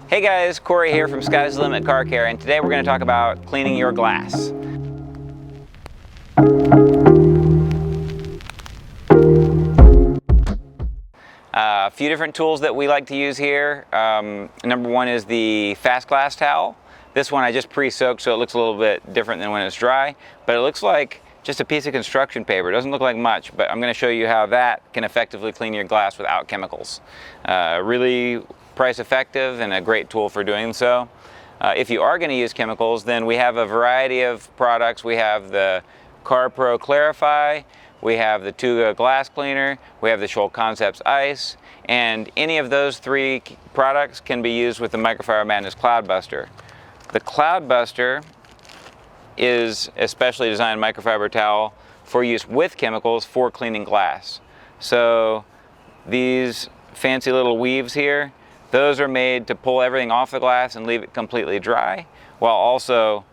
Hey guys, Corey here from Sky's the Limit Car Care, and today we're going to talk about cleaning your glass. A few different tools that we like to use here. Number one is the fast glass towel. This one I just pre-soaked, so it looks a little bit different than when it's dry, but it looks like just a piece of construction paper. It doesn't look like much, but I'm going to show you how that can effectively clean your glass without chemicals. Really price effective and a great tool for doing so. If you are going to use chemicals, then we have a variety of products. We have the CARPRO Clarify, we have the Tuga glass cleaner, we have the Shoal Concepts ice, and any of those three products can be used with the Microfiber Madness Cloudbuster. The Cloudbuster is a specially designed microfiber towel for use with chemicals for cleaning glass. So these fancy little weaves here, those are made to pull everything off the glass and leave it completely dry, while also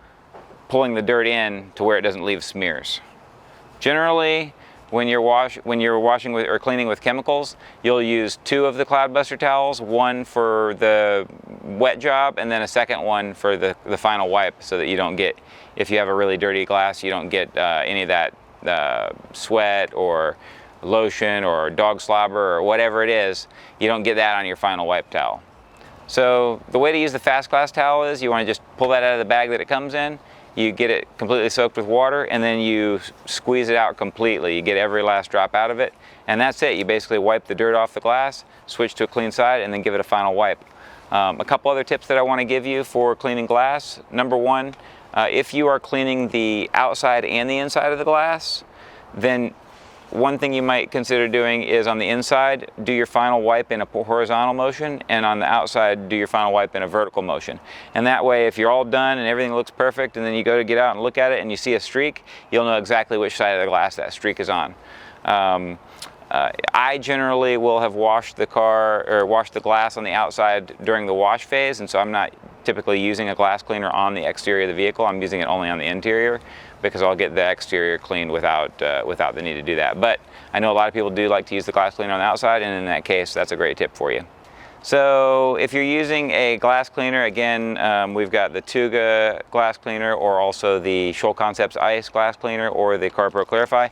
pulling the dirt in to where it doesn't leave smears. Generally, when you're washing with or cleaning with chemicals, you'll use two of the Cloudbuster towels, one for the wet job and then a second one for the final wipe, so that you don't get, if you have a really dirty glass, you don't get any of that sweat or lotion or dog slobber or whatever it is, you don't get that on your final wipe towel. So the way to use the fast glass towel is you want to just pull that out of the bag that it comes in, you get it completely soaked with water, and then you squeeze it out completely. You get every last drop out of it, and that's it. You basically wipe the dirt off the glass, switch to a clean side, and then give it a final wipe. A couple other tips that I want to give you for cleaning glass. Number one, if you are cleaning the outside and the inside of the glass, then one thing you might consider doing is on the inside, do your final wipe in a horizontal motion, and on the outside, do your final wipe in a vertical motion. And that way, if you're all done and everything looks perfect, and then you go to get out and look at it and you see a streak, you'll know exactly which side of the glass that streak is on. I generally will have washed the car or washed the glass on the outside during the wash phase, and so I'm not typically using a glass cleaner on the exterior of the vehicle. I'm using it only on the interior, because I'll get the exterior cleaned without the need to do that. But I know a lot of people do like to use the glass cleaner on the outside, and in that case, that's a great tip for you. So if you're using a glass cleaner, again, we've got the Tuga glass cleaner, or also the Shoal Concepts ice glass cleaner, or the CARPRO Clarify.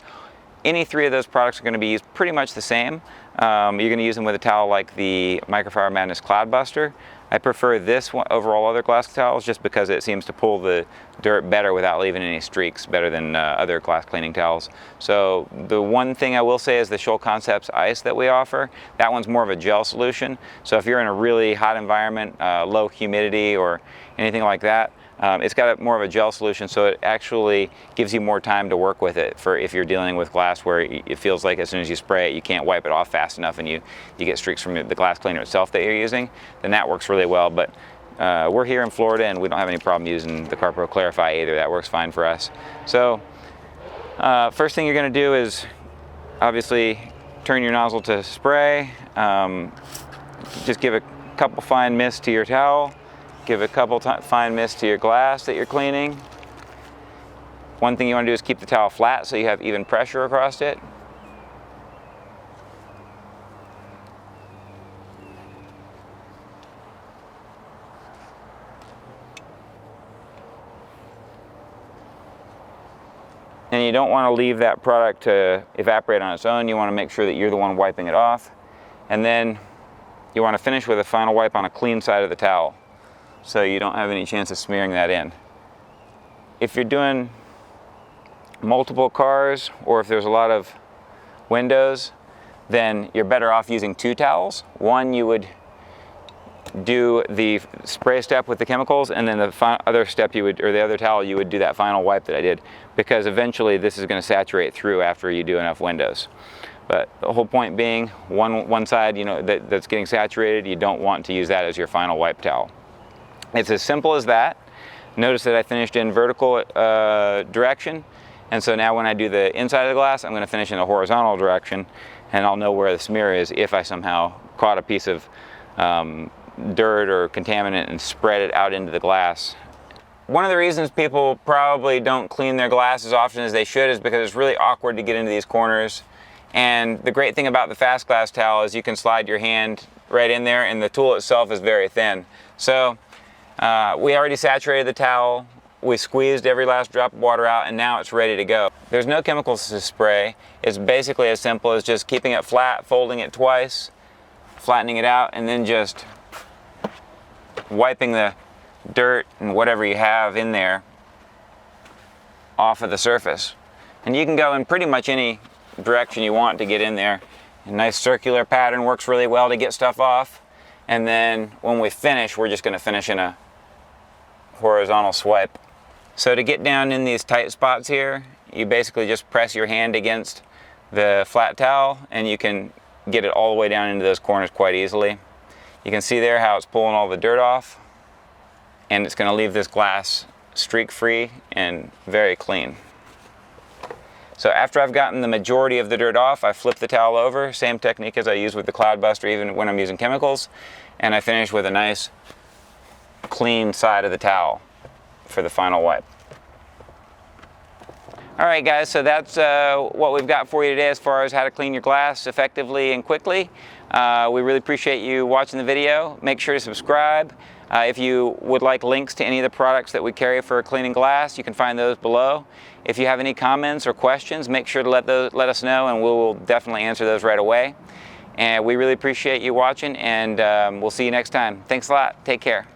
Any three of those products are going to be used pretty much the same. You're going to use them with a towel like the Microfiber Madness Cloudbuster. I prefer this one over all other glass towels just because it seems to pull the dirt better without leaving any streaks, better than other glass cleaning towels. So the one thing I will say is the Shoal Concepts ice that we offer, that one's more of a gel solution. So if you're in a really hot environment, low humidity or anything like that, it's got more of a gel solution, so it actually gives you more time to work with it for if you're dealing with glass where it feels like as soon as you spray it, you can't wipe it off fast enough and you get streaks from the glass cleaner itself that you're using, then that works really well. But we're here in Florida and we don't have any problem using the CARPRO Clarify either. That works fine for us. So first thing you're going to do is obviously turn your nozzle to spray. Just give a couple fine mists to your towel. Give a couple fine mists to your glass that you're cleaning. One thing you want to do is keep the towel flat so you have even pressure across it. And you don't want to leave that product to evaporate on its own. You want to make sure that you're the one wiping it off. And then you want to finish with a final wipe on a clean side of the towel, so you don't have any chance of smearing that in. If you're doing multiple cars, or if there's a lot of windows, then you're better off using two towels. One, you would do the spray step with the chemicals, and then the other step you would, or the other towel, you would do that final wipe that I did, because eventually this is going to saturate through after you do enough windows. But the whole point being, one side, you know, that's getting saturated, you don't want to use that as your final wipe towel. It's as simple as that. Notice that I finished in vertical direction, and so now when I do the inside of the glass, I'm going to finish in a horizontal direction, and I'll know where the smear is if I somehow caught a piece of dirt or contaminant and spread it out into the glass. One of the reasons people probably don't clean their glass as often as they should is because it's really awkward to get into these corners. And the great thing about the fast glass towel is you can slide your hand right in there, and the tool itself is very thin. So we already saturated the towel, we squeezed every last drop of water out, and now it's ready to go. There's no chemicals to spray. It's basically as simple as just keeping it flat, folding it twice, flattening it out, and then just wiping the dirt and whatever you have in there off of the surface. And you can go in pretty much any direction you want to get in there. A nice circular pattern works really well to get stuff off. And then when we finish, we're just going to finish in a horizontal swipe. So to get down in these tight spots here, you basically just press your hand against the flat towel and you can get it all the way down into those corners quite easily. You can see there how it's pulling all the dirt off, and it's going to leave this glass streak free and very clean. So after I've gotten the majority of the dirt off, I flip the towel over, same technique as I use with the Cloudbuster even when I'm using chemicals, and I finish with a nice clean side of the towel for the final wipe. Alright guys, so that's what we've got for you today as far as how to clean your glass effectively and quickly. We really appreciate you watching the video. Make sure to subscribe. If you would like links to any of the products that we carry for cleaning glass, you can find those below. If you have any comments or questions, make sure to let us know, and we will definitely answer those right away. And we really appreciate you watching, and we'll see you next time. Thanks a lot. Take care.